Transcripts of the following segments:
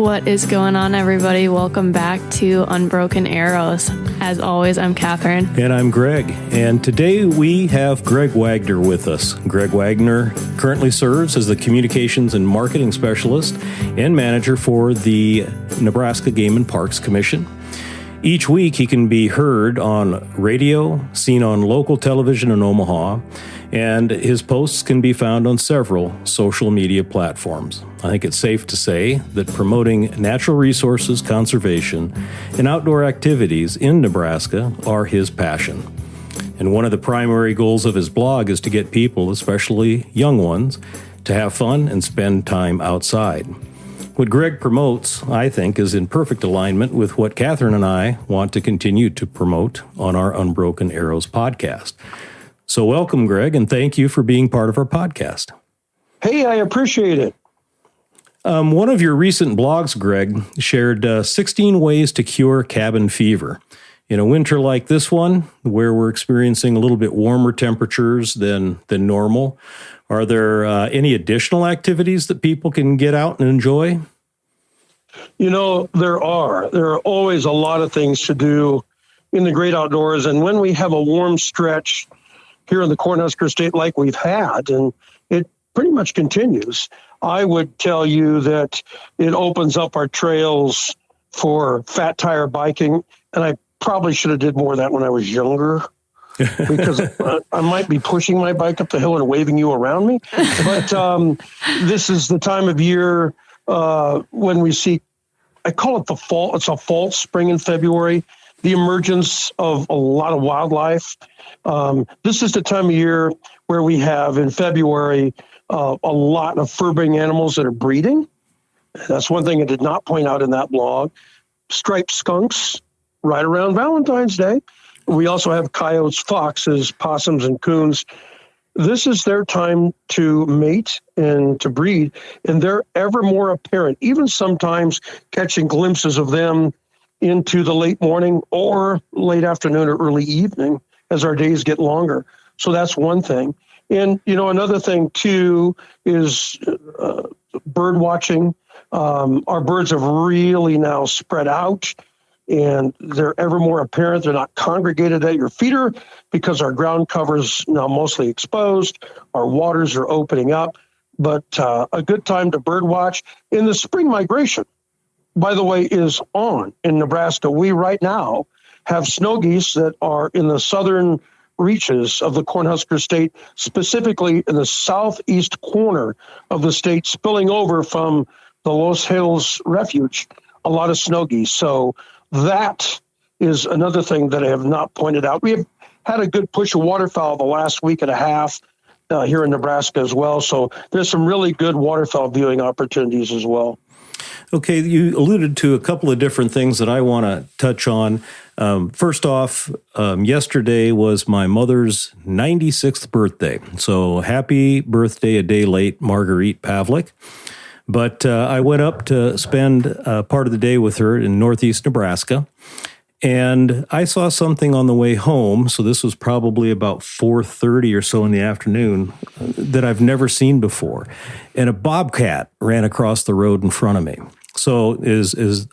What is going on, everybody? Welcome back to Unbroken Arrows. As always, I'm Catherine. And I'm Greg. And today we have Greg Wagner with us. Greg Wagner currently serves as the Communications and Marketing Specialist and Manager for the Nebraska Game and Parks Commission. Each week he can be heard on radio, seen on local television in Omaha, and his posts can be found on several social media platforms. I think it's safe to say that promoting natural resources conservation and outdoor activities in Nebraska are his passion. And one of the primary goals of his blog is to get people, especially young ones, to have fun and spend time outside. What Greg promotes, I think, is in perfect alignment with what Catherine and I want to continue to promote on our Unbroken Arrows podcast. So welcome, Greg, and thank you for being part of our podcast. Hey, I appreciate it. One of your recent blogs, Greg, shared 16 ways to cure cabin fever. In a winter like this one, where we're experiencing a little bit warmer temperatures than normal, are there any additional activities that people can get out and enjoy? You know, there are always a lot of things to do in the great outdoors. And when we have a warm stretch here in the Cornhusker State like we've had, and it pretty much continues, I would tell you that it opens up our trails for fat tire biking. And I probably should have did more of that when I was younger. Because I might be pushing my bike up the hill and waving you around me. But this is the time of year when we see, I call it the fall. It's a false spring in February, the emergence of a lot of wildlife. This is the time of year where we have in February a lot of fur-bearing animals that are breeding. That's one thing I did not point out in that blog. Striped skunks right around Valentine's Day. We also have coyotes, foxes, possums, and coons. This is their time to mate and to breed, and they're ever more apparent, even sometimes catching glimpses of them into the late morning or late afternoon or early evening as our days get longer. So that's one thing. And, you know, another thing, too, is bird watching. Our birds have really now spread out, and they're ever more apparent. They're not congregated at your feeder because our ground cover is now mostly exposed. Our waters are opening up, but a good time to bird watch. In the spring migration, by the way, is on in Nebraska. We right now have snow geese that are in the southern reaches of the Cornhusker State, specifically in the southeast corner of the state, spilling over from the Los Hills Refuge, a lot of snow geese. So that is another thing that I have not pointed out. We have had a good push of waterfowl the last week and a half here in Nebraska as well. So there's some really good waterfowl viewing opportunities as well. Okay, you alluded to a couple of different things that I want to touch on. First off, yesterday was my mother's 96th birthday. So happy birthday a day late, Marguerite Pavlik. But I went up to spend part of the day with her in northeast Nebraska, and I saw something on the way home, so this was probably about 4:30 or so in the afternoon, that I've never seen before. And a bobcat ran across the road in front of me. So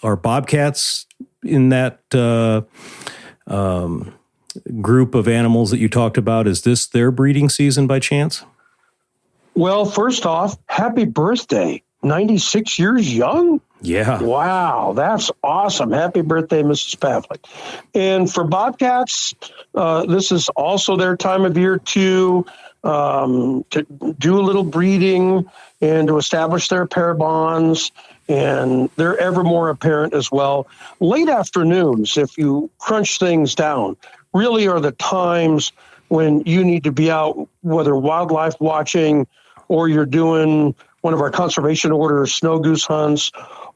are bobcats in that group of animals that you talked about? Is this their breeding season by chance? Well, first off, happy birthday. 96 years young? Yeah. Wow, that's awesome. Happy birthday, Mrs. Pavlik. And for bobcats, this is also their time of year to do a little breeding and to establish their pair bonds, and they're ever more apparent as well. Late afternoons, if you crunch things down, really are the times when you need to be out, whether wildlife watching or you're doing one of our conservation order snow goose hunts,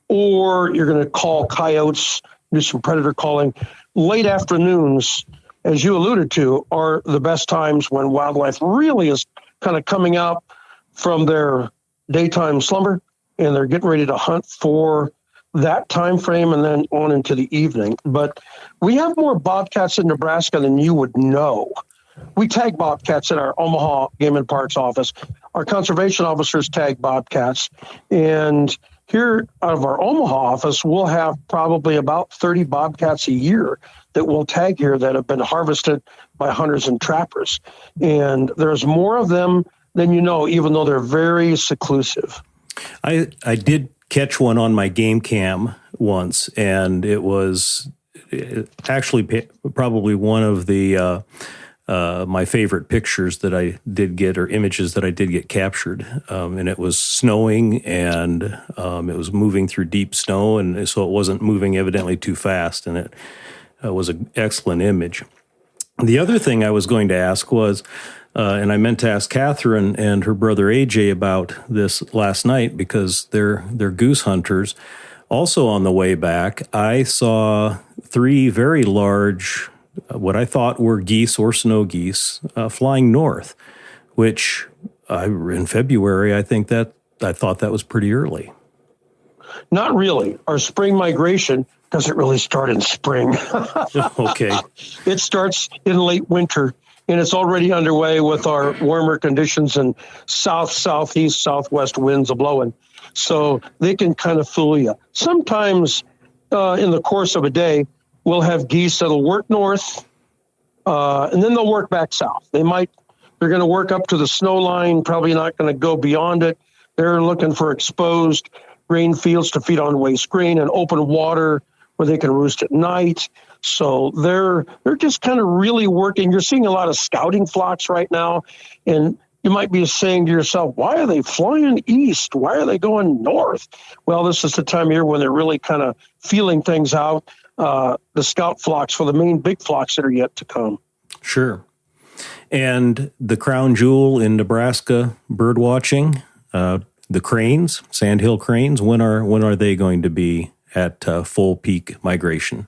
or you're going to call coyotes, do some predator calling. Late afternoons, as you alluded to, are the best times when wildlife really is kind of coming out from their daytime slumber, and they're getting ready to hunt for that time frame and then on into the evening. But we have more bobcats in Nebraska than you would know. We tag bobcats in our Omaha Game and Parks office. Our conservation officers tag bobcats, and Here out of our Omaha office, we'll have probably about 30 bobcats a year that we'll tag here that have been harvested by hunters and trappers. And there's more of them than you know, even though they're very seclusive. I did catch one on my game cam once, and it was actually probably one of the my favorite pictures that I did get, or images that I did get captured. And it was snowing, and it was moving through deep snow, and so it wasn't moving evidently too fast, and it was an excellent image. The other thing I was going to ask was, and I meant to ask Catherine and her brother AJ about this last night because they're goose hunters. Also on the way back, I saw 3 very large, what I thought were geese or snow geese, flying north, which in February, I thought that was pretty early. Not really. Our spring migration doesn't really start in spring. Okay. It starts in late winter, and it's already underway with our warmer conditions and south, southeast, southwest winds a-blowing. So they can kind of fool you. Sometimes in the course of a day, we'll have geese that'll work north, and then they'll work back south. They're going to work up to the snow line, probably not going to go beyond it. They're looking for exposed grain fields to feed on waste grain and open water where they can roost at night. So they're just kind of really working. You're seeing a lot of scouting flocks right now, and you might be saying to yourself, why are they flying east? Why are they going north? Well, this is the time of year when they're really kind of feeling things out, the scout flocks for the main big flocks that are yet to come. Sure. And the crown jewel in Nebraska bird watching, the cranes, sandhill cranes, when are they going to be at full peak migration?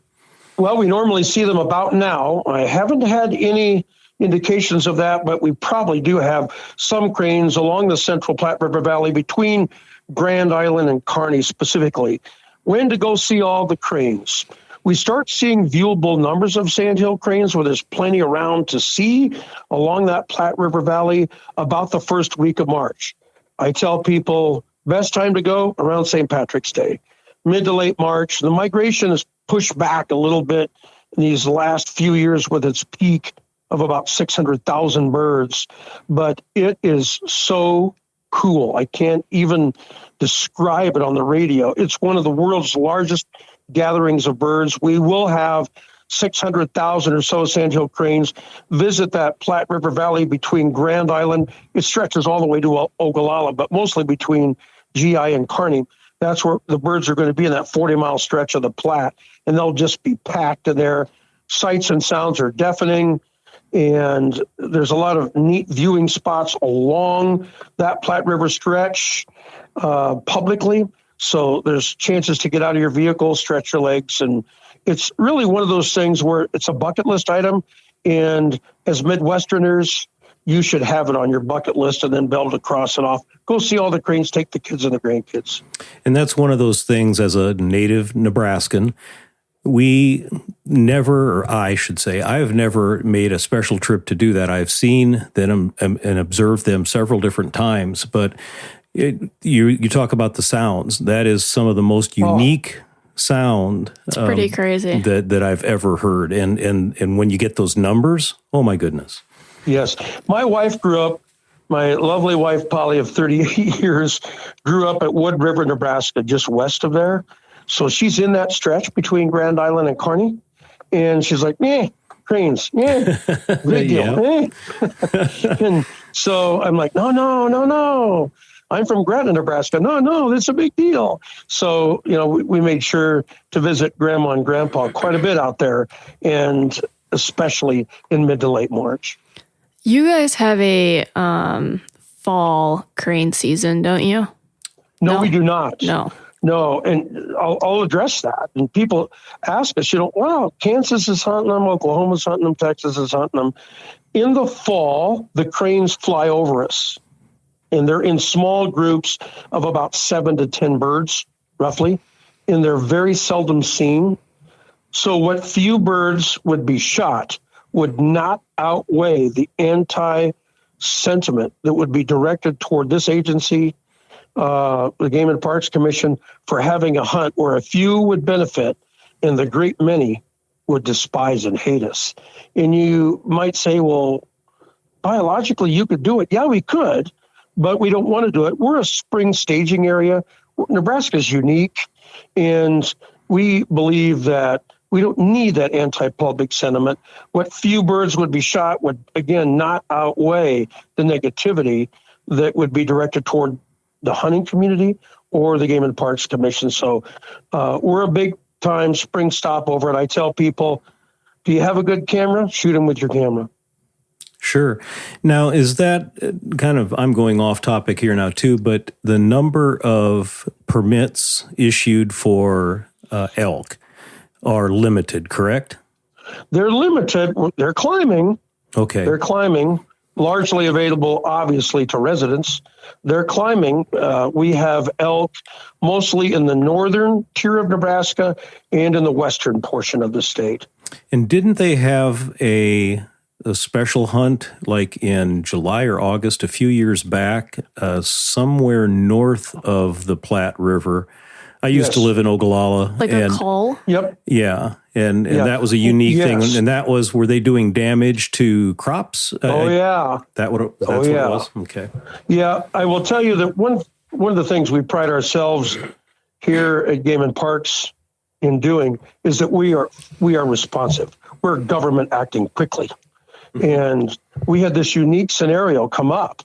Well, we normally see them about now. I haven't had any indications of that, but we probably do have some cranes along the central Platte River Valley between Grand Island and Kearney specifically. When to go see all the cranes? We start seeing viewable numbers of sandhill cranes where there's plenty around to see along that Platte River Valley about the first week of March. I tell people best time to go around St. Patrick's Day, mid to late March. The migration is pushed back a little bit in these last few years with its peak of about 600,000 birds, but it is so cool. I can't even describe it on the radio. It's one of the world's largest gatherings of birds. We will have 600,000 or so sandhill cranes visit that Platte River Valley between Grand Island. It stretches all the way to Ogallala, but mostly between GI and Kearney. That's where the birds are going to be, in that 40-mile stretch of the Platte, and they'll just be packed in there. Sights and sounds are deafening, and there's a lot of neat viewing spots along that Platte River stretch publicly. So there's chances to get out of your vehicle, stretch your legs, and it's really one of those things where it's a bucket list item, and as Midwesterners, you should have it on your bucket list and then be able to cross it off. Go see all the cranes, take the kids and the grandkids. And that's one of those things as a native Nebraskan, we never, or I should say, I have never made a special trip to do that. I've seen them and observed them several different times, but you talk about the sounds. That is some of the most unique sound. It's pretty crazy that I've ever heard. And when you get those numbers, oh my goodness. Yes. My wife grew up, my lovely wife, Polly, of 38 years, grew up at Wood River, Nebraska, just west of there. So she's in that stretch between Grand Island and Kearney. And she's like, cranes, big deal. And so I'm like, no. I'm from Gretna, Nebraska. No, that's a big deal. So, we made sure to visit Grandma and Grandpa quite a bit out there, and especially in mid to late March. You guys have a fall crane season, don't you? No, we do not. No, and I'll address that. And people ask us, wow, Kansas is hunting them, Oklahoma's hunting them, Texas is hunting them. In the fall, the cranes fly over us, and they're in small groups of about 7 to 10 birds, roughly, and they're very seldom seen. So what few birds would be shot would not outweigh the anti-sentiment that would be directed toward this agency the Game and Parks Commission for having a hunt where a few would benefit and the great many would despise and hate us. And you might say, well, biologically, you could do it. Yeah, we could, but we don't want to do it. We're a spring staging area. Nebraska is unique, and we believe that we don't need that anti-public sentiment. What few birds would be shot would, again, not outweigh the negativity that would be directed toward the hunting community or the Game and Parks Commission. So we're a big-time spring stopover, and I tell people, do you have a good camera? Shoot them with your camera. Sure. Now, is that kind of, I'm going off topic here now too, but the number of permits issued for elk are limited, correct? They're limited. They're climbing. Okay. They're climbing, largely available, obviously, to residents. They're climbing. We have elk mostly in the northern tier of Nebraska and in the western portion of the state. And didn't they have a special hunt like in July or August a few years back, somewhere north of the Platte River? I used to live in Ogallala. Like a call? Yep. Yeah. And that was a unique thing. And that was, were they doing damage to crops? Yeah. That's what it was? Okay. Yeah. I will tell you that one of the things we pride ourselves here at Game and Parks in doing is that we are responsive. We're government acting quickly. And we had this unique scenario come up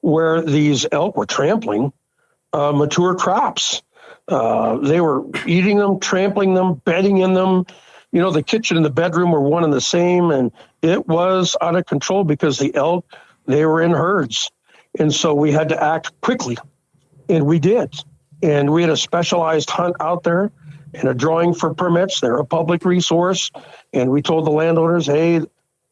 where these elk were trampling mature crops. They were eating them, trampling them, bedding in them. You know, the kitchen and the bedroom were one and the same, and it was out of control because the elk, they were in herds. And so we had to act quickly, and we did. And we had a specialized hunt out there and a drawing for permits. They're a public resource. And we told the landowners, hey,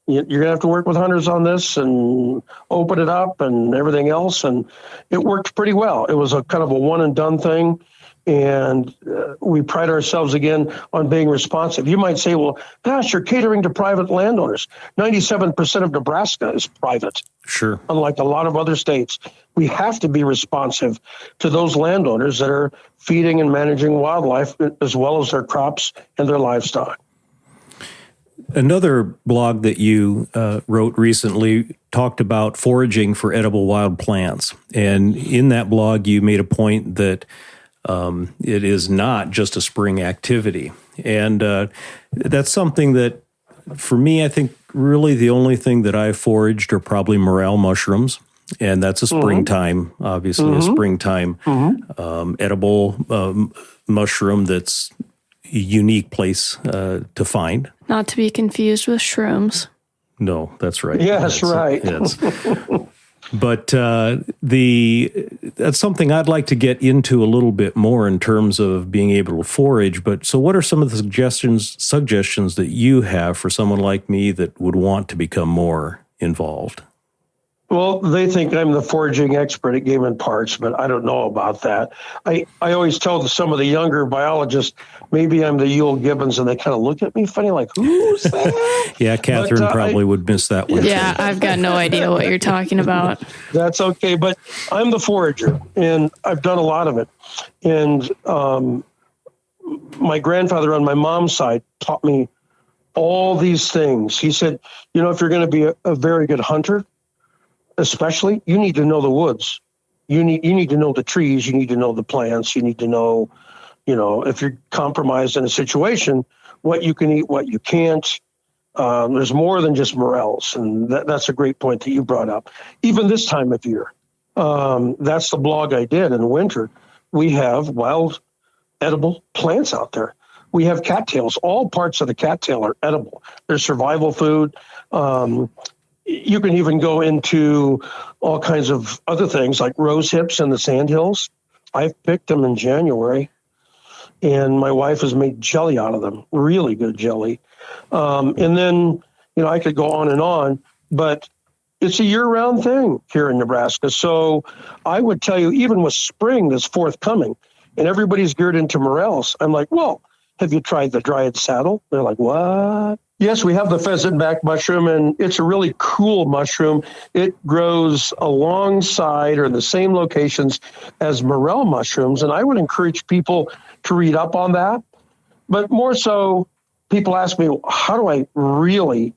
you're going to have to work with hunters on this and open it up and everything else. And it worked pretty well. It was a kind of a one and done thing. And we pride ourselves, again, on being responsive. You might say, well, gosh, you're catering to private landowners. 97% of Nebraska is private. Sure. Unlike a lot of other states, we have to be responsive to those landowners that are feeding and managing wildlife as well as their crops and their livestock. Another blog that you wrote recently talked about foraging for edible wild plants. And in that blog, you made a point that it is not just a spring activity. And that's something that, for me, I think really the only thing that I foraged are probably morel mushrooms. And that's a springtime, obviously, a springtime edible mushroom that's a unique place to find. Not to be confused with shrooms. No, that's right. Yes, right. But that's something I'd like to get into a little bit more in terms of being able to forage. But so what are some of the suggestions that you have for someone like me that would want to become more involved? Well, they think I'm the foraging expert at Game and Parks, but I don't know about that. I always tell some of the younger biologists, maybe I'm the Yule Gibbons, and they kind of look at me funny, like, who's that? Yeah, Catherine probably would miss that one. Yeah, I've got no idea what you're talking about. That's okay, but I'm the forager, and I've done a lot of it. And my grandfather on my mom's side taught me all these things. He said, you know, if you're going to be a very good hunter, especially, you need to know the woods. You need to know the trees. You need to know the plants. You need to know, if you're compromised in a situation, what you can eat, what you can't. There's more than just morels, and that's a great point that you brought up. Even this time of year, that's the blog I did in winter. We have wild edible plants out there. We have cattails. All parts of the cattail are edible. They're survival food. You can even go into all kinds of other things like rose hips and the sandhills. I've picked them in January, and my wife has made jelly out of them, really good jelly. And then, I could go on, but it's a year-round thing here in Nebraska. So I would tell you, even with spring that's forthcoming, and everybody's geared into morels, I'm like, well, have you tried the dried saddle? They're like, what? Yes, we have the pheasant back mushroom, and it's a really cool mushroom. It grows alongside or in the same locations as morel mushrooms, and I would encourage people to read up on that. But more so, people ask me, how do I really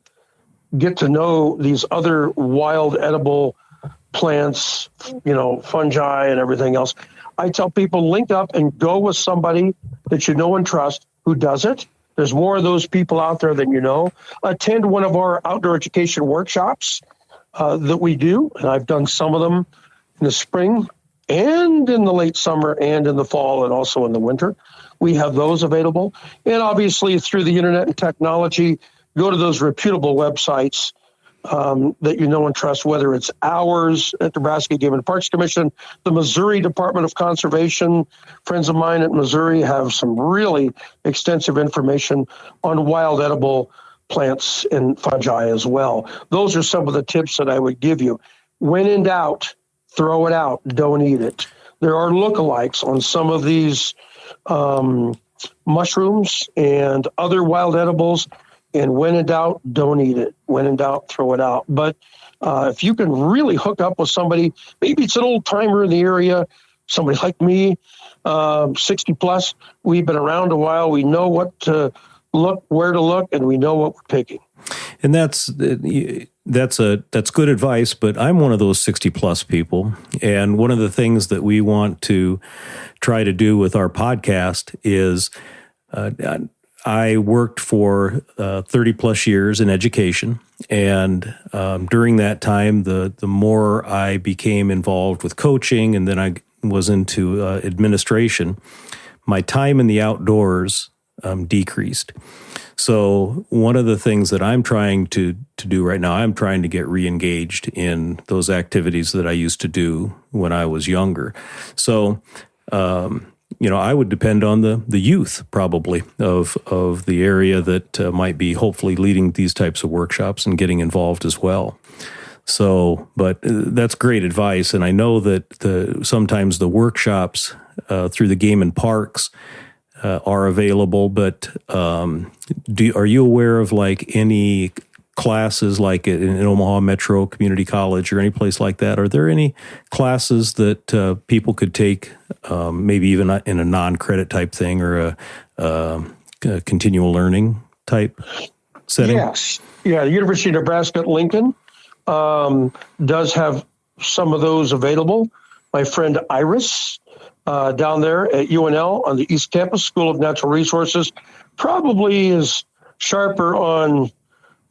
get to know these other wild edible plants, fungi and everything else? I tell people, link up and go with somebody that you know and trust who does it. There's more of those people out there than you know. Attend one of our outdoor education workshops that we do, and I've done some of them in the spring and in the late summer and in the fall and also in the winter. We have those available. And obviously through the internet and technology, go to those reputable websites that you know and trust, whether it's ours at the Nebraska Game and Parks Commission, the Missouri Department of Conservation. Friends of mine at Missouri have some really extensive information on wild edible plants and fungi as well. Those are some of the tips that I would give you. When in doubt, throw it out. Don't eat it. There are lookalikes on some of these mushrooms and other wild edibles. And when in doubt, don't eat it. When in doubt, throw it out. But if you can really hook up with somebody, maybe it's an old timer in the area, somebody like me, 60 plus, we've been around a while. We know what to look, where to look, and we know what we're picking. And that's good advice, but I'm one of those 60 plus people. And one of the things that we want to try to do with our podcast is I worked for 30 plus years in education, and during that time, the more I became involved with coaching, and then I was into administration, my time in the outdoors decreased. So one of the things that I'm trying to do right now, I'm trying to get re-engaged in those activities that I used to do when I was younger. So I would depend on the youth probably of the area that might be hopefully leading these types of workshops and getting involved as well. So, but that's great advice. And I know that sometimes the workshops through the game and parks are available, but are you aware of like any classes like in Omaha Metro Community College or any place like that? Are there any classes that people could take, maybe even in a non-credit type thing or a continual learning type setting? Yes. Yeah, the University of Nebraska at Lincoln does have some of those available. My friend Iris down there at UNL on the East Campus School of Natural Resources probably is sharper on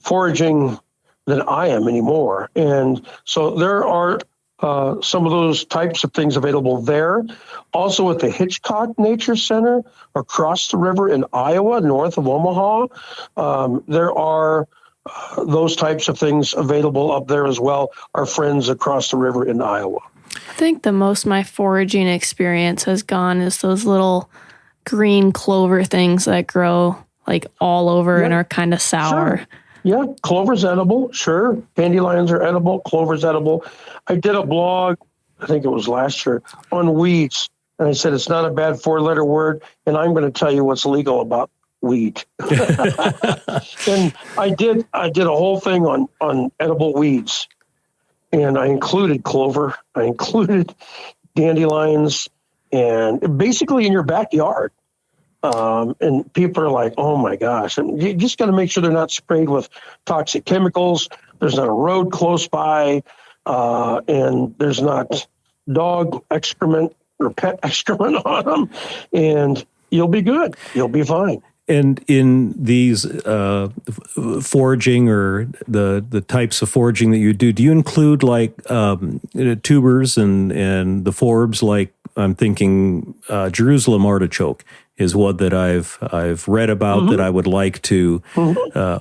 foraging than I am anymore. And so there are some of those types of things available there. Also at the Hitchcock Nature Center across the river in Iowa, north of Omaha, there are those types of things available up there as well. Our friends across the river in Iowa. I think the most my foraging experience has gone is those little green clover things that grow like all over and are kind of sour. Sure. Yeah, clover's edible, sure. Dandelions are edible, clover's edible. I did a blog, I think it was last year, on weeds, and I said it's not a bad 4-letter word, and I'm going to tell you what's legal about weed. And I did a whole thing on edible weeds, and I included clover, I included dandelions, and basically in your backyard. And people are like, oh my gosh. And you just got to make sure they're not sprayed with toxic chemicals. There's not a road close by, and there's not dog excrement or pet excrement on them. And you'll be good. You'll be fine. And in these foraging or the types of foraging that you do you include like tubers and the forbs? Like I'm thinking Jerusalem artichoke is one that I've read about that I would like to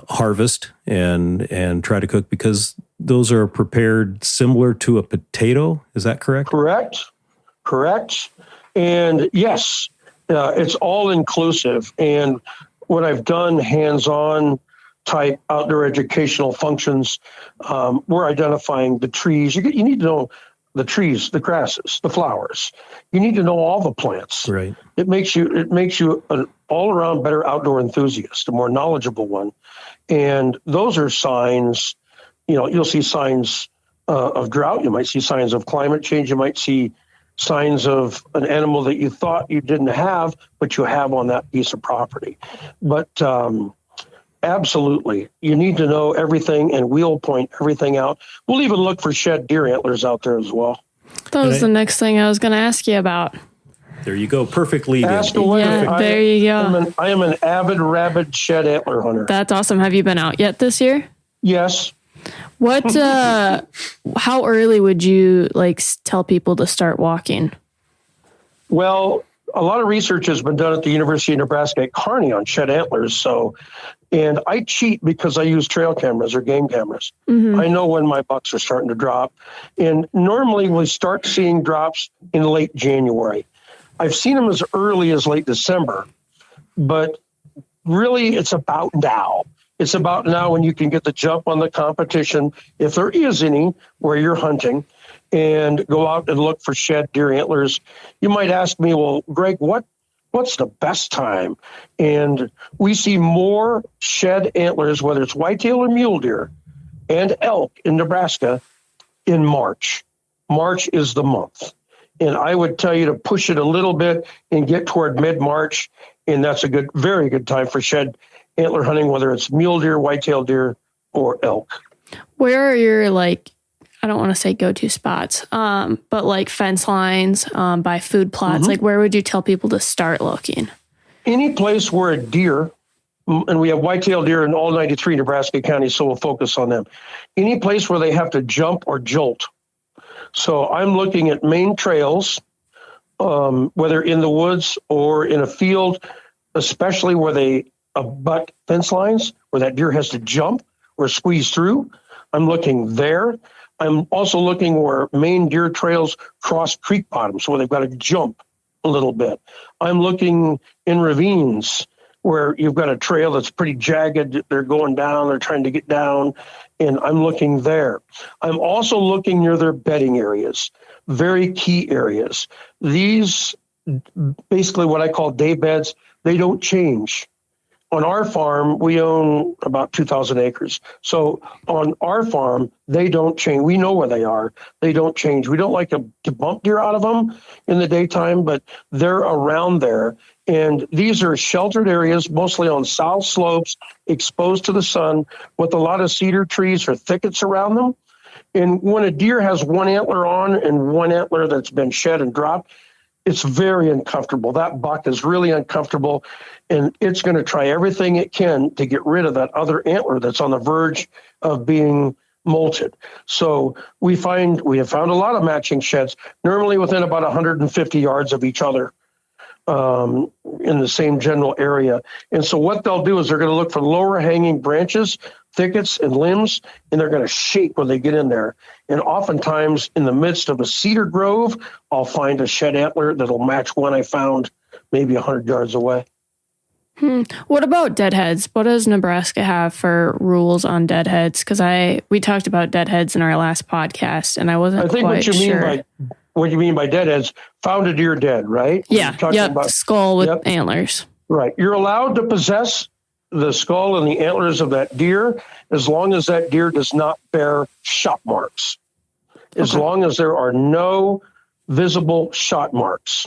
harvest and try to cook, because those are prepared similar to a potato. Is that correct? Correct. And yes, it's all inclusive. And when I've done hands-on type outdoor educational functions, we're identifying the trees. You need to know the trees, the grasses, the flowers. You need to know all the plants. Right. It makes you an all-around better outdoor enthusiast, a more knowledgeable one. And those are signs, you'll see signs of drought. You might see signs of climate change. You might see signs of an animal that you thought you didn't have, but you have on that piece of property. But absolutely, you need to know everything, and we'll point everything out. We'll even look for shed deer antlers out there as well. That was the next thing I was going to ask you about. There you go. Perfect lead. Ask away. Yeah, there you go. I am an avid rabid shed antler hunter. That's awesome. Have you been out yet this year? Yes. What, how early would you tell people to start walking? Well, a lot of research has been done at the University of Nebraska at Kearney on shed antlers. And I cheat because I use trail cameras or game cameras. Mm-hmm. I know when my bucks are starting to drop. And normally we start seeing drops in late January. I've seen them as early as late December, but really it's about now. It's about now when you can get the jump on the competition, if there is any, where you're hunting, and go out and look for shed deer antlers. You might ask me, well, Greg, what's the best time? And we see more shed antlers, whether it's whitetail or mule deer and elk in Nebraska, in March. March is the month. And I would tell you to push it a little bit and get toward mid-March. And that's a very good time for shed antler hunting, whether it's mule deer, whitetail deer, or elk. Where are your, I don't want to say go-to spots, but fence lines, by food plots? Mm-hmm. Where would you tell people to start looking? Any place where a deer, and we have whitetail deer in all 93 Nebraska counties, so we'll focus on them. Any place where they have to jump or jolt. So I'm looking at main trails, whether in the woods or in a field, especially where they abut fence lines, where that deer has to jump or squeeze through. I'm looking there. I'm also looking where main deer trails cross creek bottoms, where they've got to jump a little bit. I'm looking in ravines where you've got a trail that's pretty jagged. They're going down, they're trying to get down, and I'm looking there. I'm also looking near their bedding areas, very key areas. These, basically what I call day beds, they don't change. On our farm, we own about 2,000 acres. So on our farm, they don't change. We know where they are. They don't change. We don't like to bump deer out of them in the daytime, but they're around there. And these are sheltered areas, mostly on south slopes, exposed to the sun, with a lot of cedar trees or thickets around them. And when a deer has one antler on and one antler that's been shed and dropped, it's very uncomfortable. That buck is really uncomfortable, and it's going to try everything it can to get rid of that other antler that's on the verge of being molted. So we have found a lot of matching sheds, normally within about 150 yards of each other, in the same general area. And so what they'll do is they're going to look for lower hanging branches, thickets, and limbs, and they're going to shake when they get in there. And oftentimes in the midst of a cedar grove, I'll find a shed antler that'll match one I found maybe 100 yards away. What about deadheads? What does Nebraska have for rules on deadheads? Because we talked about deadheads in our last podcast, and I wasn't quite sure. What you mean by deadheads, found a deer dead, right? Yeah, skull with antlers. Right. You're allowed to possess the skull and the antlers of that deer as long as that deer does not bear shot marks. As long as there are no visible shot marks.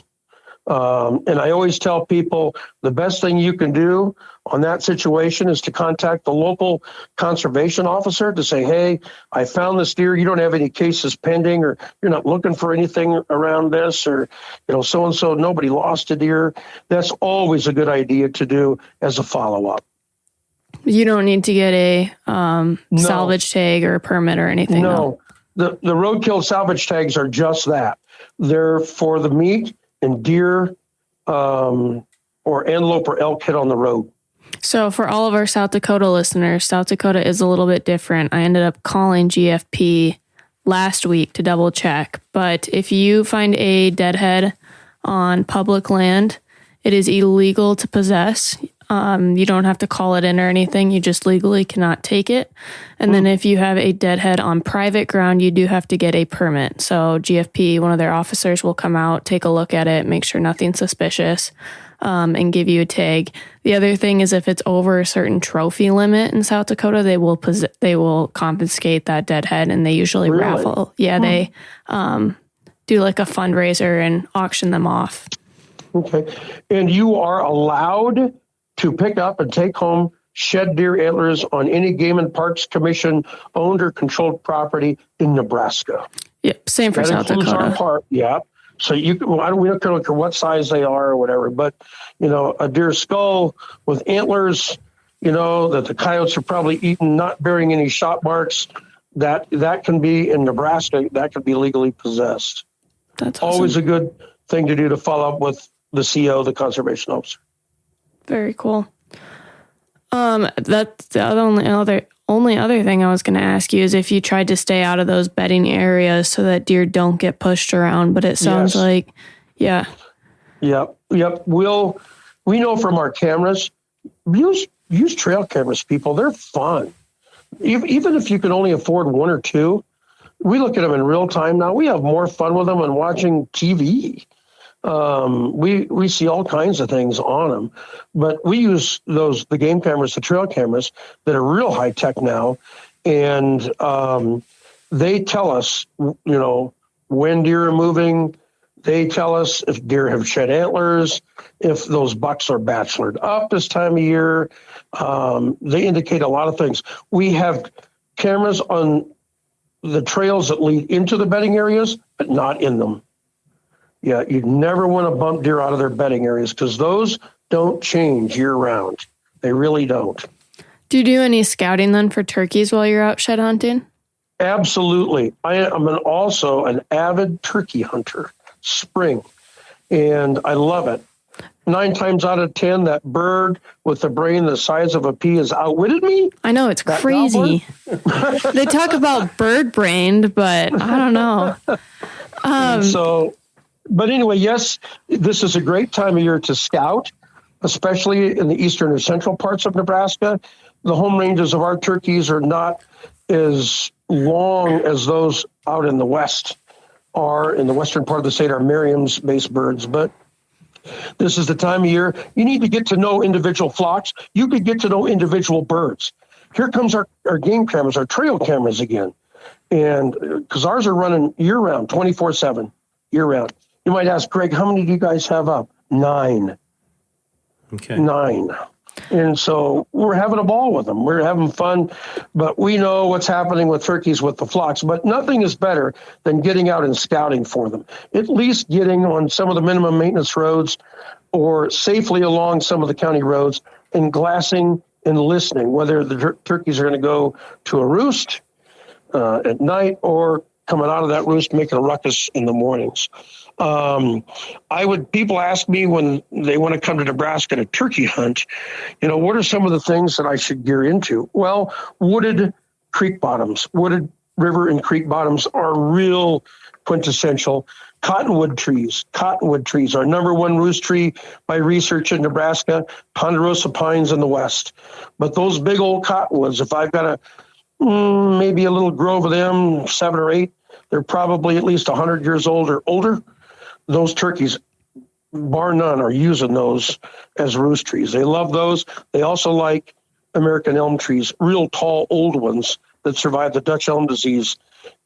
And I always tell people the best thing you can do on that situation is to contact the local conservation officer to say, hey, I found this deer. You don't have any cases pending, or you're not looking for anything around this, or, so-and-so, nobody lost a deer. That's always a good idea to do as a follow-up. You don't need to get a salvage tag or a permit or anything. No, the roadkill salvage tags are just that. They're for the meat and deer or antelope or elk hit on the road. So for all of our South Dakota listeners, South Dakota is a little bit different. I ended up calling GFP last week to double check. But if you find a deadhead on public land, it is illegal to possess. You don't have to call it in or anything. You just legally cannot take it. And then if you have a deadhead on private ground, you do have to get a permit. So GFP, one of their officers, will come out, take a look at it, make sure nothing's suspicious, and give you a tag. The other thing is if it's over a certain trophy limit in South Dakota, they will confiscate that deadhead, and they usually raffle. Yeah, they do like a fundraiser and auction them off. Okay. And you are allowed to pick up and take home shed deer antlers on any Game and Parks Commission owned or controlled property in Nebraska. Yep, same for South Dakota. Yeah. So we don't care what size they are or whatever, but a deer skull with antlers, that the coyotes are probably eating, not bearing any shot marks, that can be in Nebraska, that can be legally possessed. That's awesome. Always a good thing to do to follow up with the CO, the conservation officer. Very cool. That's the only other thing I was going to ask you is if you tried to stay out of those bedding areas so that deer don't get pushed around. But it sounds like, yeah. Yep. We know from our cameras, use trail cameras, people. They're fun. Even if you can only afford one or two, we look at them in real time now. We have more fun with them than watching TV. We see all kinds of things on them, but we use the game cameras, the trail cameras that are real high tech now. And, they tell us, when deer are moving. They tell us if deer have shed antlers, if those bucks are bachelored up this time of year. They indicate a lot of things. We have cameras on the trails that lead into the bedding areas, but not in them. Yeah, you'd never want to bump deer out of their bedding areas because those don't change year round. They really don't. Do you do any scouting then for turkeys while you're out shed hunting? Absolutely. I am also an avid turkey hunter, spring, and I love it. 9 times out of 10, that bird with the brain the size of a pea has outwitted me. I know, it's crazy. They talk about bird brained, but I don't know. But anyway, yes, this is a great time of year to scout, especially in the eastern or central parts of Nebraska. The home ranges of our turkeys are not as long as those out in the west are. In the western part of the state are Merriam's-based birds, but this is the time of year you need to get to know individual flocks. You could get to know individual birds. Here comes our game cameras, our trail cameras again. And because ours are running year-round, 24/7, year-round. You might ask, Greg, how many do you guys have up? 9. Okay. 9. And so we're having a ball with them. We're having fun, but we know what's happening with turkeys with the flocks. But nothing is better than getting out and scouting for them. At least getting on some of the minimum maintenance roads or safely along some of the county roads and glassing and listening, whether the turkeys are going to go to a roost at night or coming out of that roost making a ruckus in the mornings. People ask me when they want to come to Nebraska to turkey hunt, what are some of the things that I should gear into? Well, wooded creek bottoms, wooded river and creek bottoms are real quintessential. Cottonwood trees are number one roost tree by research in Nebraska, ponderosa pines in the west. But those big old cottonwoods, if I've got maybe a little grove of them, 7 or 8, they're probably at least 100 years old or older. Those turkeys, bar none, are using those as roost trees. They love those. They also like American elm trees, real tall, old ones that survive the Dutch elm disease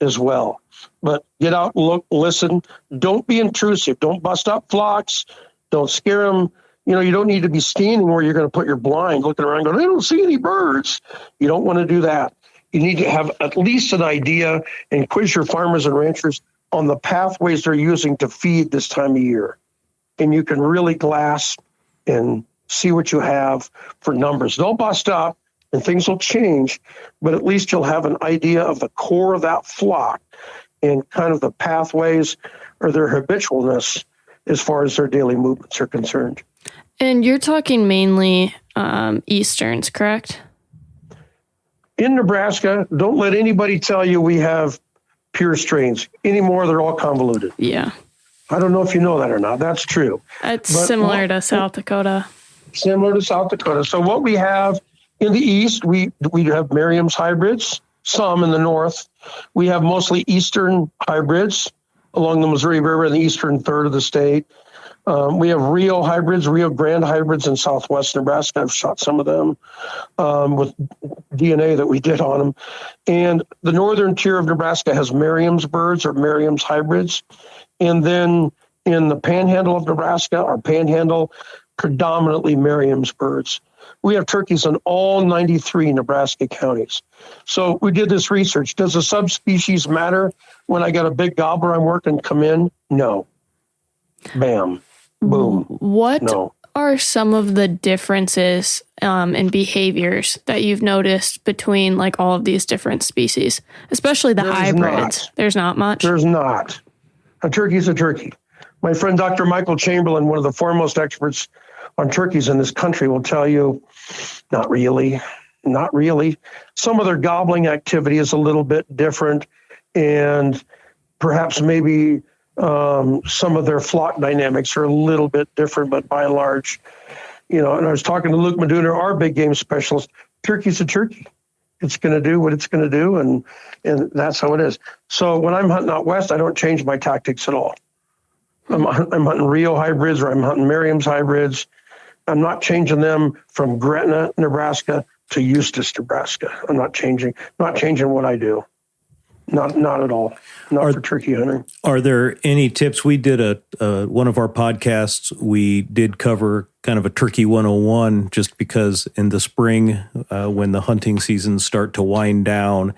as well. But get out, look, listen. Don't be intrusive. Don't bust up flocks. Don't scare them. You don't need to be standing where you're going to put your blind, looking around going, I don't see any birds. You don't want to do that. You need to have at least an idea and quiz your farmers and ranchers on the pathways they're using to feed this time of year. And you can really glass and see what you have for numbers. Don't bust up and things will change, but at least you'll have an idea of the core of that flock and kind of the pathways or their habitualness as far as their daily movements are concerned. And you're talking mainly Easterns, correct? In Nebraska, don't let anybody tell you we have pure strains. Anymore, they're all convoluted. Yeah. I don't know if you know that or not. That's true. It's similar to South Dakota. similar to South Dakota. So what we have in the east, we have Merriam's hybrids, some in the north. We have mostly eastern hybrids along the Missouri River in the eastern third of the state. We have Rio Grande hybrids in southwest Nebraska. I've shot some of them with DNA that we did on them. And the northern tier of Nebraska has Merriam's birds or Merriam's hybrids. And then in the panhandle of Nebraska, our panhandle, predominantly Merriam's birds. We have turkeys in all 93 Nebraska counties. So we did this research. Does the subspecies matter when I got a big gobbler I'm working come in? No. Bam. Boom. What no. are some of the differences in behaviors that you've noticed between like all of these different species, especially the hybrids? There's not much? There's not. A turkey's a turkey. My friend Dr. Michael Chamberlain, one of the foremost experts on turkeys in this country, will tell you, not really. Some of their gobbling activity is a little bit different, and perhaps maybe some of their flock dynamics are a little bit different, but by and large, and I was talking to Luke Meduna, our big game specialist. Turkey's a turkey. It's going to do what it's going to do, and that's how it is. So when I'm hunting out west, I don't change my tactics at all. I'm hunting Rio hybrids or I'm hunting Merriam's hybrids. I'm not changing them from Gretna, Nebraska to Eustis, Nebraska. I'm not changing what I do. Not at all. Not for turkey hunting. Are there any tips? We did one of our podcasts. We did cover kind of a turkey 101 just because in the spring, when the hunting seasons start to wind down,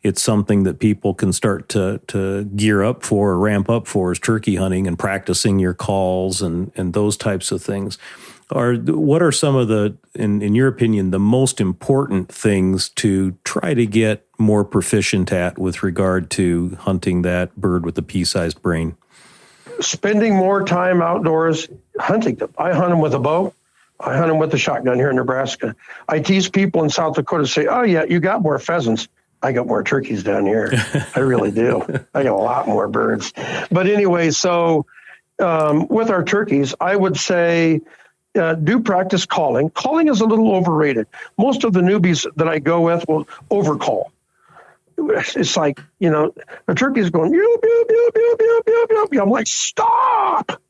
it's something that people can start to gear up for or ramp up for is turkey hunting and practicing your calls and those types of things. What are some of the, in your opinion, the most important things to try to get more proficient at with regard to hunting that bird with the pea-sized brain? Spending more time outdoors hunting them. I hunt them with a bow. I hunt them with a shotgun here in Nebraska. I tease people in South Dakota, say, oh yeah, you got more pheasants. I got more turkeys down here. I really do. I got a lot more birds. But anyway, so with our turkeys, I would say do practice calling. Calling is a little overrated. Most of the newbies that I go with will overcall. It's like, the turkey's going, pew, pew, pew, pew, pew, pew, pew, pew. I'm like, stop.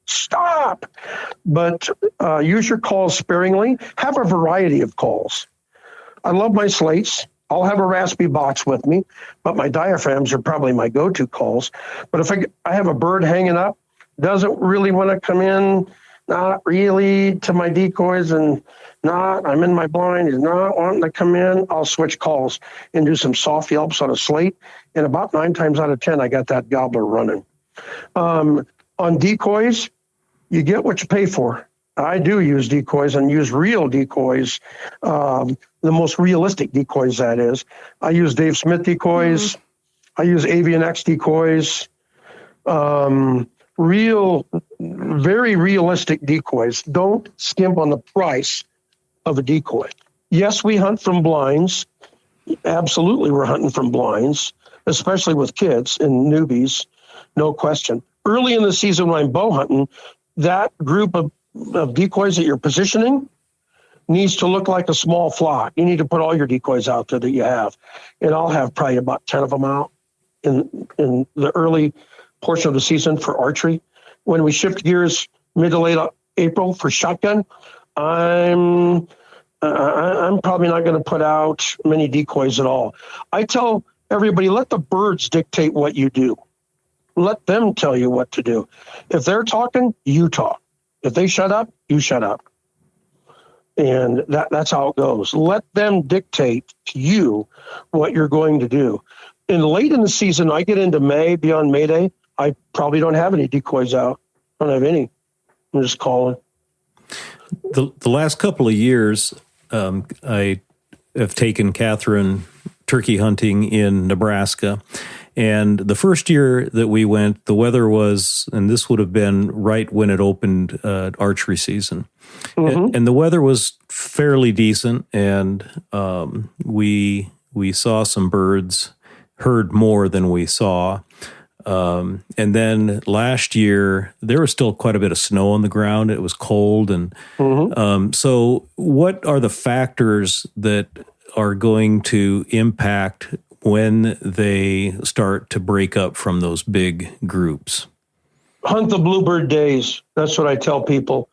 But use your calls sparingly. Have a variety of calls. I love my slates. I'll have a raspy box with me, but my diaphragms are probably my go-to calls. But if I have a bird hanging up, doesn't really want to come in, not really to my decoys, and I'm in my blind, he's not wanting to come in, I'll switch calls and do some soft yelps on a slate. And about 9 times out of 10, I got that gobbler running. On decoys, you get what you pay for. I do use decoys and use real decoys, the most realistic decoys, that is. I use Dave Smith decoys. I use Avian X decoys. Very realistic decoys. Don't skimp on the price of a decoy. Yes, we hunt from blinds. Absolutely, we're hunting from blinds, especially with kids and newbies, no question. Early in the season when I'm bow hunting, that group of decoys that you're positioning needs to look like a small flock. You need to put all your decoys out there that you have. And I'll have probably about 10 of them out in the early portion of the season for archery. When we shift gears mid to late April for shotgun, I'm probably not going to put out many decoys at all. I tell everybody, let the birds dictate what you do. Let them tell you what to do. If they're talking, you talk. If they shut up, you shut up. And that's how it goes. Let them dictate to you what you're going to do. And late in the season, I get into May, beyond May Day, I probably don't have any decoys out. I don't have any. I'm just calling. The last couple of years, I have taken Catherine turkey hunting in Nebraska. And the first year that we went, the weather was, and this would have been right when it opened archery season. Mm-hmm. And the weather was fairly decent, and we saw some birds, heard more than we saw. And then last year, there was still quite a bit of snow on the ground. It was cold. And so what are the factors that are going to impact when they start to break up from those big groups? Hunt the bluebird days. That's what I tell people.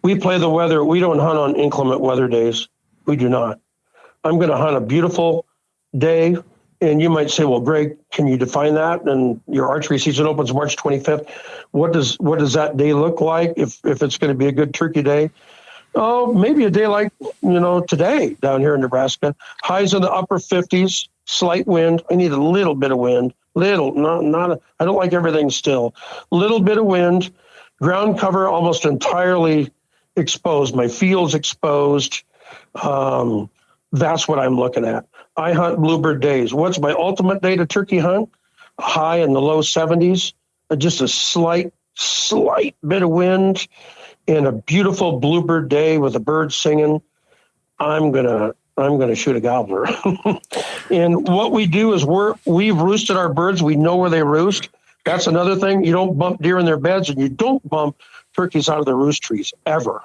We play the weather. We don't hunt on inclement weather days. We do not. I'm going to hunt a beautiful day. And you might say, well, Greg, can you define that? And your archery season opens March 25th. What does that day look like if it's going to be a good turkey day? Oh, maybe a day like, today down here in Nebraska. Highs in the upper 50s, slight wind. I need a little bit of wind. I don't like everything still. Little bit of wind, ground cover almost entirely exposed. My field's exposed. That's what I'm looking at. I hunt bluebird days. What's my ultimate day to turkey hunt? High in the low 70s, just a slight bit of wind, and a beautiful bluebird day with the birds singing. I'm gonna shoot a gobbler. And what we do is we've roosted our birds. We know where they roost. That's another thing. You don't bump deer in their beds, and you don't bump turkeys out of their roost trees ever.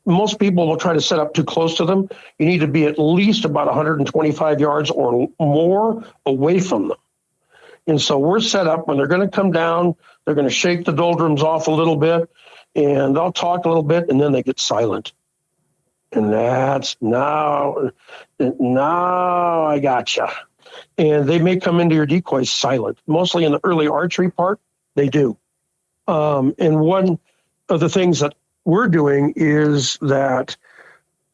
Most people will try to set up too close to them. You need to be at least about 125 yards or more away from them. And so we're set up when they're going to come down, they're going to shake the doldrums off a little bit, and they'll talk a little bit, and then they get silent. And that's now I gotcha. And they may come into your decoys silent. Mostly in the early archery part, they do. And one of the things that we're doing is that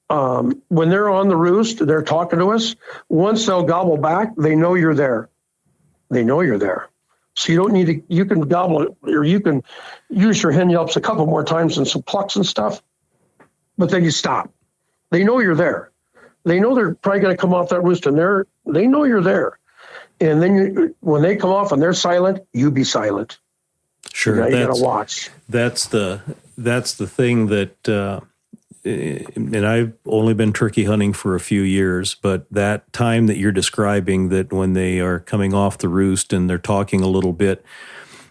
when they're on the roost, they're talking to us. Once they'll gobble back, they know you're there. They know you're there. So you don't need to, you can gobble or you can use your hen yelps a couple more times and some plucks and stuff, but then you stop. They know you're there. They know they're probably going to come off that roost and they know you're there. And then when they come off and they're silent, you be silent. Sure. You got to watch. That's the thing that, and I've only been turkey hunting for a few years, but that time that you're describing, that when they are coming off the roost and they're talking a little bit,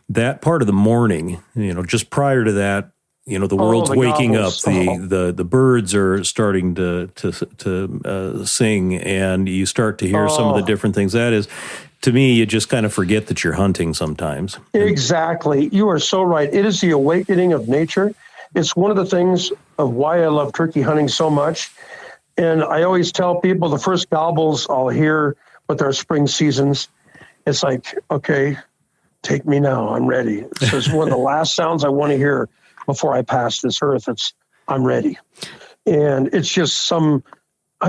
that part of the morning, just prior to that, the world's waking gobbles. up, the birds are starting to sing, and you start to hear some of the different things. That is, to me, you just kind of forget that you're hunting sometimes. Exactly. You are so right. It is the awakening of nature. It's one of the things of why I love turkey hunting so much. And I always tell people the first gobbles I'll hear with our spring seasons, it's like, okay, take me now. I'm ready. So it's one of the last sounds I want to hear before I pass this earth. It's, I'm ready. And it's just I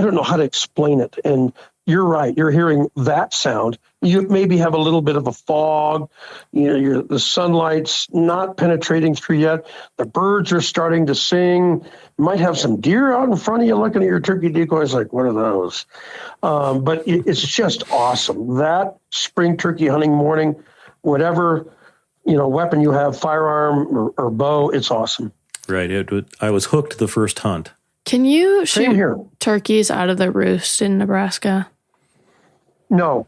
don't know how to explain it. And you're right. You're hearing that sound. You maybe have a little bit of a fog. The sunlight's not penetrating through yet. The birds are starting to sing. You might have some deer out in front of you looking at your turkey decoys like, what are those? But it's just awesome. That spring turkey hunting morning, whatever, weapon you have, firearm or bow, it's awesome. Right. I was hooked the first hunt. Can you Same shoot here. turkeys out of the roost in Nebraska? No.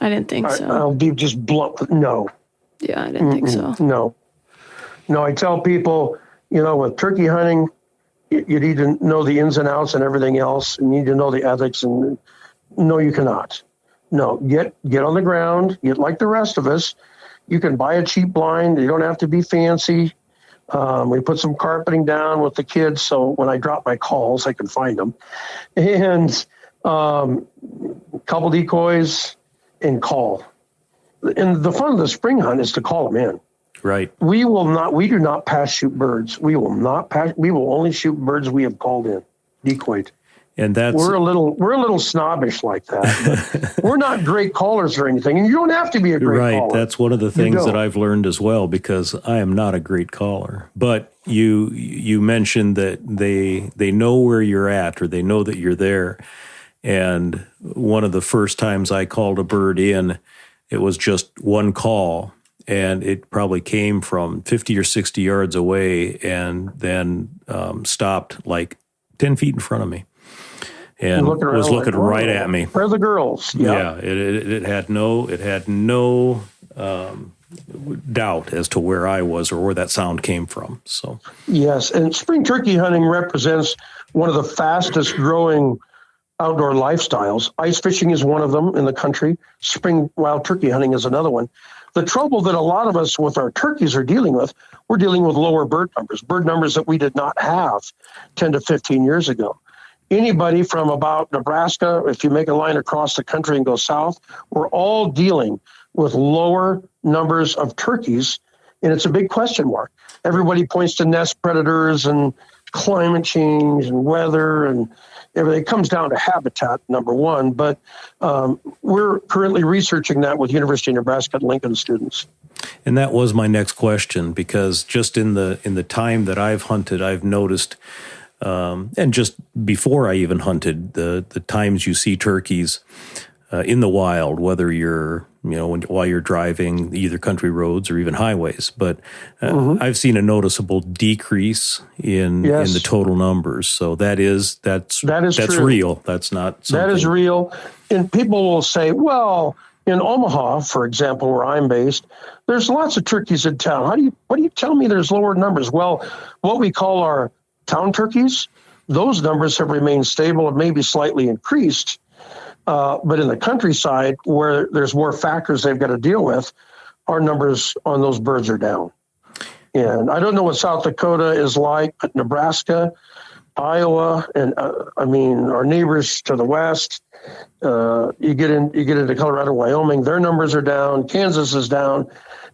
I didn't think so. I'll be just blunt. No. Yeah, I didn't think so. No, I tell people, with turkey hunting, you need to know the ins and outs and everything else. You need to know the ethics, and no, you cannot. No, get on the ground, get like the rest of us. You can buy a cheap blind. You don't have to be fancy. We put some carpeting down with the kids, so when I drop my calls, I can find them. And couple decoys and call. And the fun of the spring hunt is to call them in. Right. We do not pass shoot birds. We will only shoot birds we have called in, decoyed. And we're a little snobbish like that. But we're not great callers or anything, and you don't have to be a great caller. Right. That's one of the things that I've learned as well, because I am not a great caller. But you mentioned that they know where you're at, or they know that you're there. And one of the first times I called a bird in, it was just one call, and it probably came from 50 or 60 yards away, and then stopped like 10 feet in front of me. And was looking right at me. Where are the girls? Yeah, it had no doubt as to where I was or where that sound came from. So Yes, and spring turkey hunting represents one of the fastest growing outdoor lifestyles. Ice fishing is one of them in the country. Spring wild turkey hunting is another one. The trouble that a lot of us with our turkeys are dealing with, we're dealing with lower bird numbers that we did not have 10 to 15 years ago. Anybody from about Nebraska, if you make a line across the country and go south, we're all dealing with lower numbers of turkeys, and it's a big question mark. Everybody points to nest predators and climate change and weather and everything. It comes down to habitat, number one, but we're currently researching that with University of Nebraska at Lincoln students. And that was my next question, because just in the time that I've hunted, I've noticed, and just before I even hunted, the times you see turkeys in the wild, whether you're, while you're driving either country roads or even highways, but I've seen a noticeable decrease in the total numbers. So that's true. real. That's not something. That is real. And people will say, well, in Omaha, for example, where I'm based, there's lots of turkeys in town. What do you tell me there's lower numbers? Well, what we call our town turkeys, those numbers have remained stable and maybe slightly increased. But in the countryside, where there's more factors they've got to deal with, our numbers on those birds are down. And I don't know what South Dakota is like, but Nebraska, Iowa, and our neighbors to the west, you get into Colorado, Wyoming, their numbers are down. Kansas is down.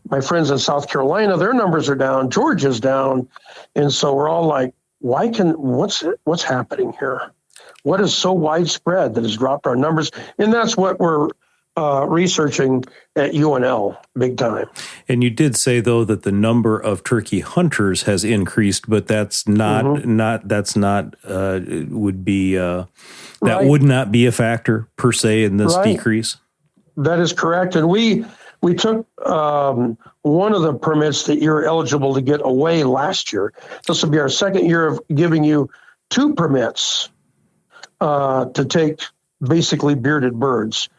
My friends in South Carolina, their numbers are down. Georgia's down. And so we're all like, what's happening here? What is so widespread that has dropped our numbers? And that's what we're researching at UNL big time. And you did say, though, that the number of turkey hunters has increased, but that's not would not be a factor per se in this decrease. That is correct. And we took one of the permits that you're eligible to get away last year. This will be our second year of giving you 2 permits to take basically bearded birds.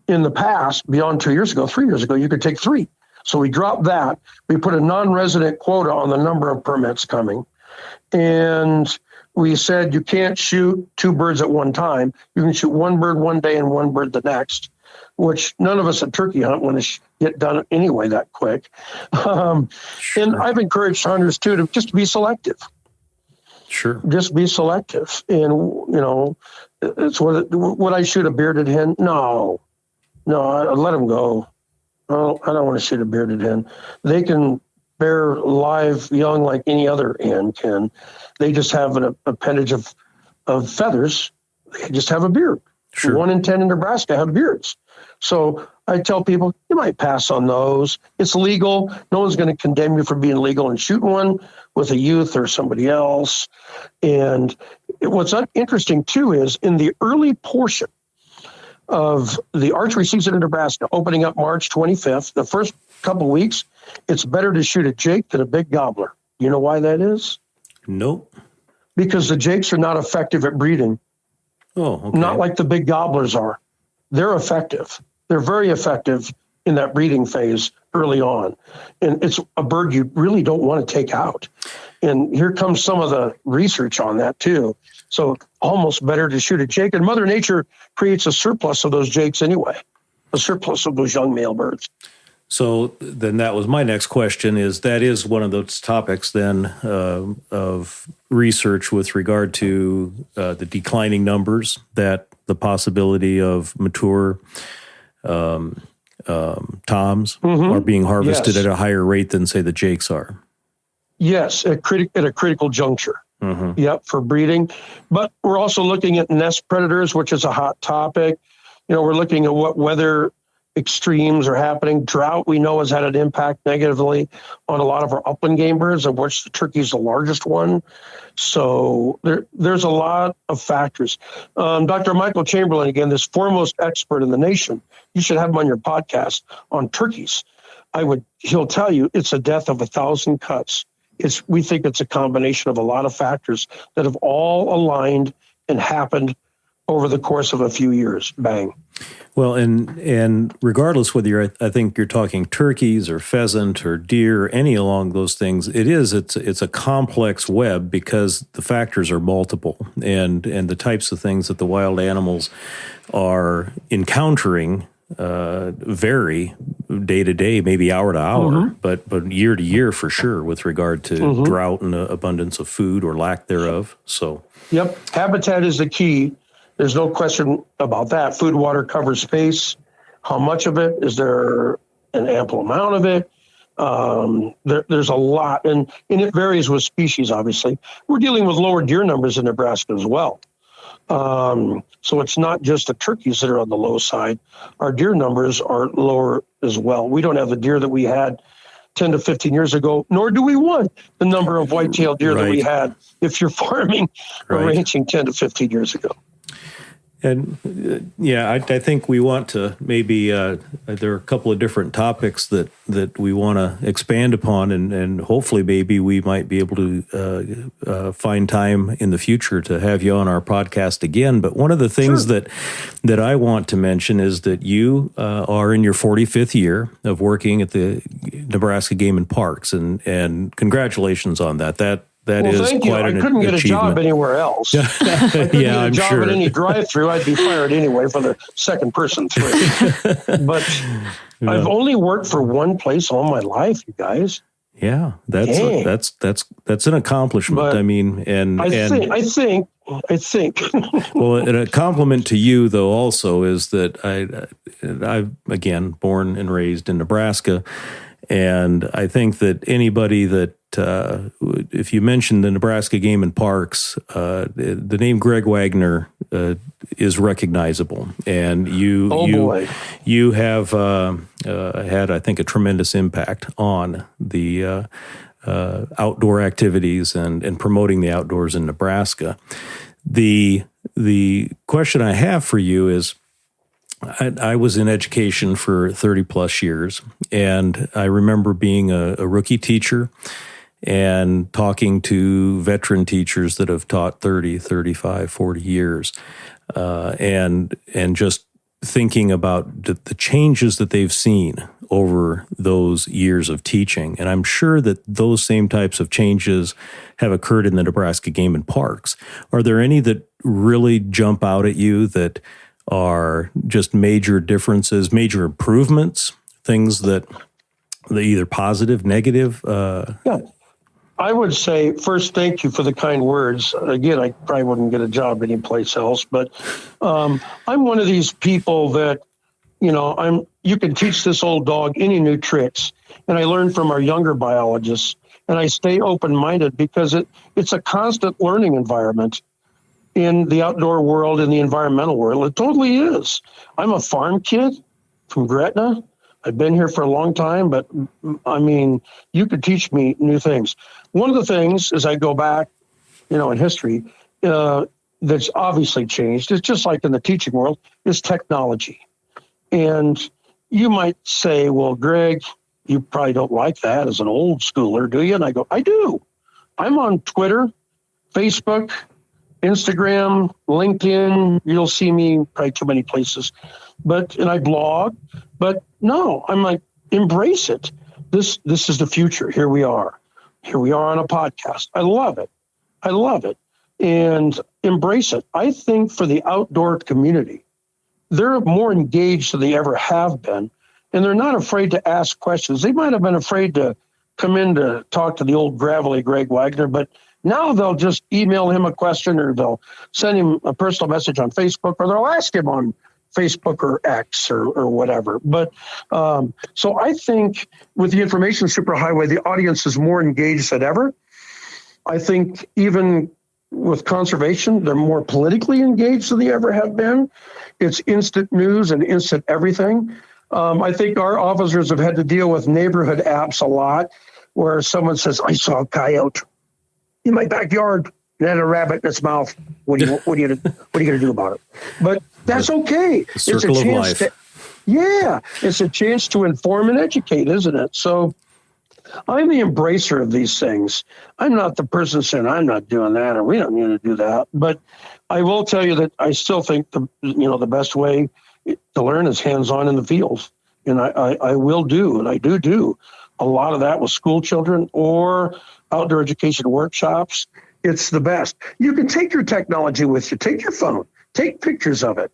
In the past, beyond 3 years ago, you could take 3. So we dropped that. We put a non-resident quota on the number of permits coming. And we said you can't shoot 2 birds at one time. You can shoot 1 bird one day and 1 bird the next, which none of us at turkey hunt want to get done anyway that quick. Sure. And I've encouraged hunters, too, to just be selective. Sure. Just be selective. And, it's would I shoot a bearded hen? No, I let them go. I don't want to shoot a bearded hen. They can bear live young like any other hen can. They just have an appendage of feathers. They just have a beard. Sure. 1 in 10 in Nebraska have beards. So I tell people, you might pass on those. It's legal. No one's going to condemn you for being legal and shooting one with a youth or somebody else. And what's interesting, too, is in the early portion of the archery season in Nebraska, opening up March 25th, the first couple of weeks, it's better to shoot a jake than a big gobbler. You know why that is? Nope. Because the jakes are not effective at breeding. Oh, okay. Not like the big gobblers are. They're effective. They're very effective in that breeding phase early on. And it's a bird you really don't want to take out. And here comes some of the research on that, too. So almost better to shoot a jake. And Mother Nature creates a surplus of those jakes anyway, a surplus of those young male birds. So then that was my next question, that is one of those topics then of research with regard to the declining numbers, that the possibility of mature toms are being harvested at a higher rate than, say, the jakes are. Yes, at a critical juncture. Yep, for breeding. But we're also looking at nest predators, which is a hot topic. We're looking at what weather extremes are happening. Drought, we know, has had an impact negatively on a lot of our upland game birds, of which the turkey is the largest one. So there's a lot of factors. Dr. Michael Chamberlain, again, this foremost expert in the nation, you should have him on your podcast on turkeys. He'll tell you it's a death of 1,000 cuts. We think it's a combination of a lot of factors that have all aligned and happened over the course of a few years. Bang. Well, and regardless whether I think you're talking turkeys or pheasant or deer, any along those things, it's a complex web because the factors are multiple, and the types of things that the wild animals are encountering vary day to day, maybe hour to hour, but year to year for sure with regard to drought and abundance of food or lack thereof. So, yep, habitat is the key. There's no question about that. Food, water, cover, space. How much of it? Is there an ample amount of it? There's a lot, and it varies with species, obviously. We're dealing with lower deer numbers in Nebraska as well. So it's not just the turkeys that are on the low side. Our deer numbers are lower as well. We don't have the deer that we had 10 to 15 years ago, nor do we want the number of white-tailed deer that we had if you're farming or ranching 10 to 15 years ago. And I think we want to maybe there are a couple of different topics that we want to expand upon, and hopefully maybe we might be able to find time in the future to have you on our podcast again. But one of the things that I want to mention is that you are in your 45th year of working at the Nebraska Game and Parks, and congratulations on that. That is thank quite you. an I couldn't get a job anywhere else. Yeah, I'm job sure. at any drive-through, I'd be fired anyway for the second person three. But I've only worked for one place all my life, you guys. Yeah, that's an accomplishment. But I mean, I think. Well, and a compliment to you, though, also is that I've again born and raised in Nebraska, and I think that anybody that if you mention the Nebraska Game and Parks, the name Greg Wagner is recognizable, and you have had, I think, a tremendous impact on the outdoor activities and promoting the outdoors in Nebraska. The question I have for you is, I was in education for 30 plus years, and I remember being a rookie teacher and talking to veteran teachers that have taught 30, 35, 40 years, and just thinking about the changes that they've seen over those years of teaching. And I'm sure that those same types of changes have occurred in the Nebraska Game and Parks. Are there any that really jump out at you that are just major differences, major improvements, things that either positive, negative? Yeah. I would say, first, thank you for the kind words. Again, I probably wouldn't get a job anyplace else, but I'm one of these people that, you can teach this old dog any new tricks. And I learn from our younger biologists, and I stay open-minded because it's a constant learning environment in the outdoor world, in the environmental world. It totally is. I'm a farm kid from Gretna. I've been here for a long time, but I mean, you could teach me new things. One of the things, as I go back, in history, that's obviously changed, it's just like in the teaching world, is technology. And you might say, well, Greg, you probably don't like that as an old schooler, do you? And I go, I do. I'm on Twitter, Facebook, Instagram, LinkedIn. You'll see me probably too many places, and I blog. But no, I'm like, embrace it. This is the future. Here we are on a podcast. I love it, and embrace it. I think for the outdoor community, they're more engaged than they ever have been, and they're not afraid to ask questions. They might have been afraid to come in to talk to the old gravelly Greg Wagner, but now they'll just email him a question, or they'll send him a personal message on Facebook, or they'll ask him on Facebook or X or whatever. But so I think with the information superhighway, the audience is more engaged than ever. I think even with conservation, they're more politically engaged than they ever have been. It's instant news and instant everything. I think our officers have had to deal with neighborhood apps a lot, where someone says, I saw a coyote in my backyard and had a rabbit in its mouth. What are you going to do about it? But that's okay. The circle of life. It's a chance to inform and educate, isn't it? So I'm the embracer of these things. I'm not the person saying I'm not doing that or we don't need to do that. But I will tell you that I still think the best way to learn is hands-on in the field. And I will do, and I do a lot of that with school children or outdoor education workshops. It's the best. You can take your technology with you. Take your phone. Take pictures of it.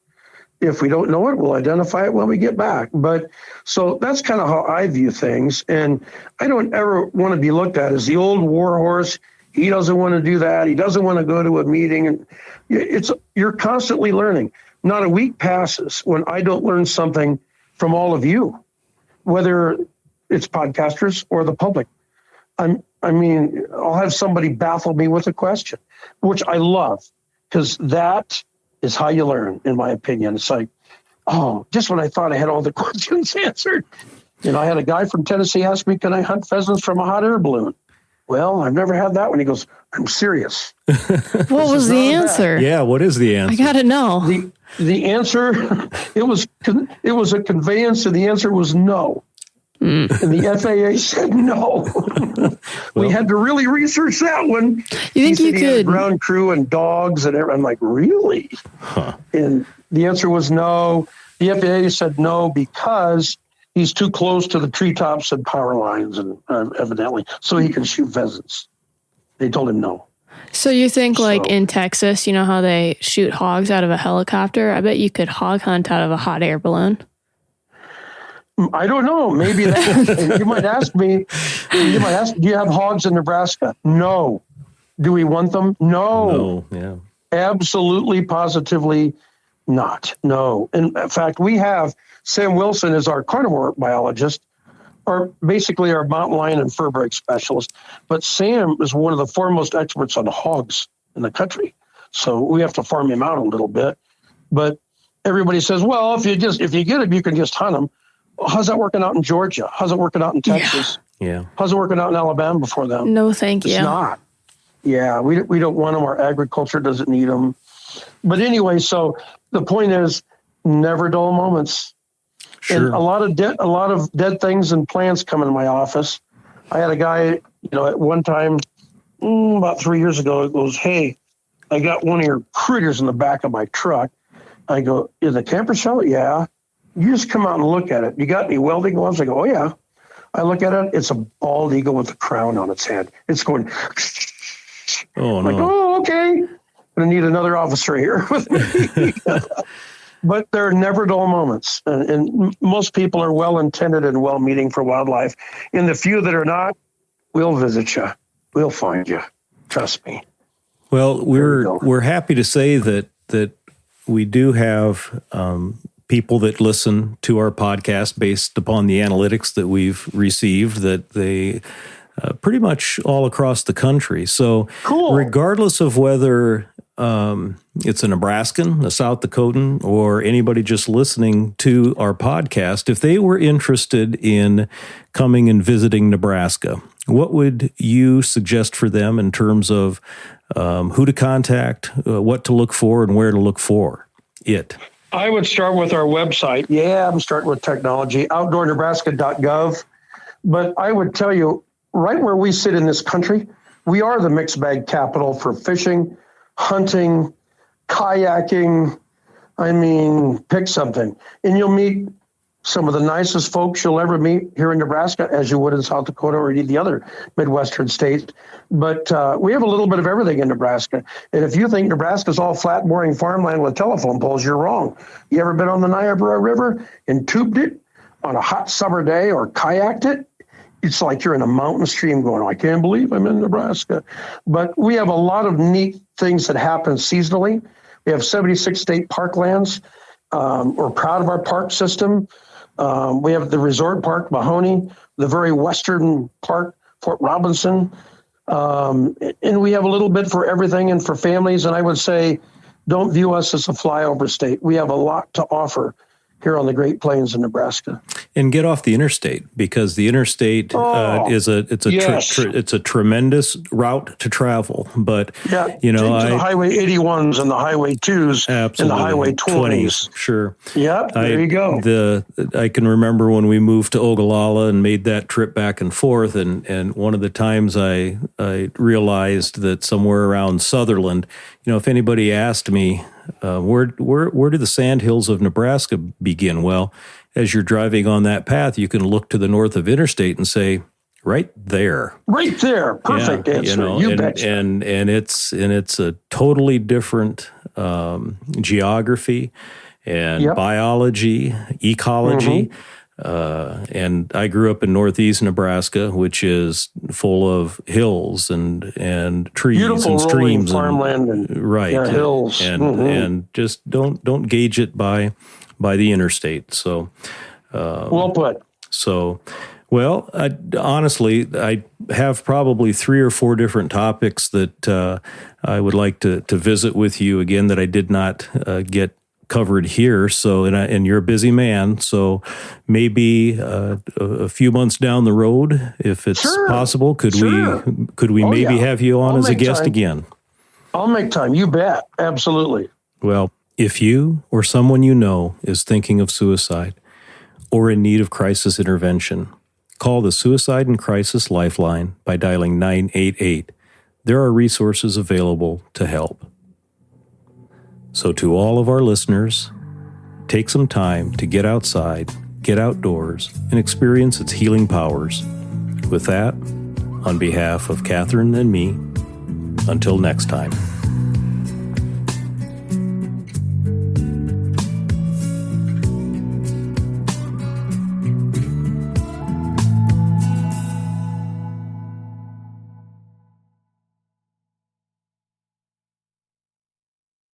If we don't know it, we'll identify it when we get back. But so that's kind of how I view things. And I don't ever want to be looked at as the old war horse. He doesn't want to do that. He doesn't want to go to a meeting. And you're constantly learning. Not a week passes when I don't learn something from all of you, whether it's podcasters or the public. I'll have somebody baffle me with a question, which I love, because that is how you learn, in my opinion. It's like, oh, just when I thought I had all the questions answered. I had a guy from Tennessee ask me, can I hunt pheasants from a hot air balloon? Well, I've never had that one. He goes, I'm serious. What was the answer? Yeah, what is the answer? I got to know. The answer, it was a conveyance, and the answer was no. And the FAA said no. We had to really research that one. You think you could? Ground crew and dogs and everything. I'm like, really? Huh. And the answer was no. The FAA said no because he's too close to the treetops and power lines, and evidently, so he can shoot pheasants. They told him no. So you think, like in Texas, you know how they shoot hogs out of a helicopter? I bet you could hog hunt out of a hot air balloon. I don't know. Maybe that. You might ask me. You might ask, do you have hogs in Nebraska? No. Do we want them? No. Yeah. Absolutely, positively not. No. In fact, we have Sam Wilson is our carnivore biologist, or basically our mountain lion and fur break specialist. But Sam is one of the foremost experts on hogs in the country. So we have to farm him out a little bit. But everybody says, well, if you get him, you can just hunt him. How's that working out in Georgia? How's it working out in Texas? Yeah. How's it working out in Alabama before them? No, thank you. It's not. Yeah, we don't want them. Our agriculture doesn't need them. But anyway, so the point is, never dull moments. Sure. And a lot of dead things and plants come in my office. I had a guy, at one time, about 3 years ago, it goes, hey, I got one of your critters in the back of my truck. I go, is it camper shell? Yeah. You just come out and look at it. You got any welding gloves? I go, oh, yeah. I look at it. It's a bald eagle with a crown on its head. It's going, oh, no. Like, oh, okay. I'm going to need another officer here with me. But there are never dull moments. And most people are well-intended and well-meaning for wildlife. And the few that are not, we'll visit you. We'll find you. Trust me. Well, we're happy to say that we do have people that listen to our podcast based upon the analytics that we've received, that they pretty much all across the country. So cool. Regardless of whether it's a Nebraskan, a South Dakotan, or anybody just listening to our podcast, if they were interested in coming and visiting Nebraska, what would you suggest for them in terms of who to contact, what to look for, and where to look for it? I would start with our website. Yeah, I'm starting with technology, outdoornebraska.gov. But I would tell you, right where we sit in this country, we are the mixed bag capital for fishing, hunting, kayaking. I mean, pick something. And you'll meet some of the nicest folks you'll ever meet here in Nebraska, as you would in South Dakota or any of the other Midwestern states. But we have a little bit of everything in Nebraska. And if you think Nebraska's all flat, boring farmland with telephone poles, you're wrong. You ever been on the Niobrara River and tubed it on a hot summer day or kayaked it? It's like you're in a mountain stream going, I can't believe I'm in Nebraska. But we have a lot of neat things that happen seasonally. We have 76 state parklands. We're proud of our park system. We have the resort park, Mahoney, the very western park, Fort Robinson. And we have a little bit for everything and for families. And I would say, don't view us as a flyover state. We have a lot to offer. here on the Great Plains of Nebraska. And get off the interstate, because the interstate it's a tremendous route to travel. But take to the Highway 81s and the Highway 2s and the Highway 20s. Sure. Yep, there you go. I can remember when we moved to Ogallala and made that trip back and forth, and one of the times I realized that somewhere around Sutherland, if anybody asked me, where do the sandhills of Nebraska begin? Well, as you're driving on that path, you can look to the north of interstate and say, right there. Right there. Perfect answer. You betcha. And it's a totally different geography and biology, ecology. And I grew up in northeast Nebraska, which is full of hills and trees and streams, farmland and hills, and just don't gauge it by the interstate. So, well put. So, well, honestly, I have probably 3 or 4 different topics that I would like to visit with you again that I did not get covered here. So, and you're a busy man, so maybe a few months down the road, if it's possible, could we maybe have you on as a guest again? I'll make time. You bet. Absolutely. Well, if you or someone you know is thinking of suicide or in need of crisis intervention, call the Suicide and Crisis Lifeline by dialing 988. There are resources available to help. So to all of our listeners, take some time to get outside, get outdoors, and experience its healing powers. With that, on behalf of Catherine and me, until next time.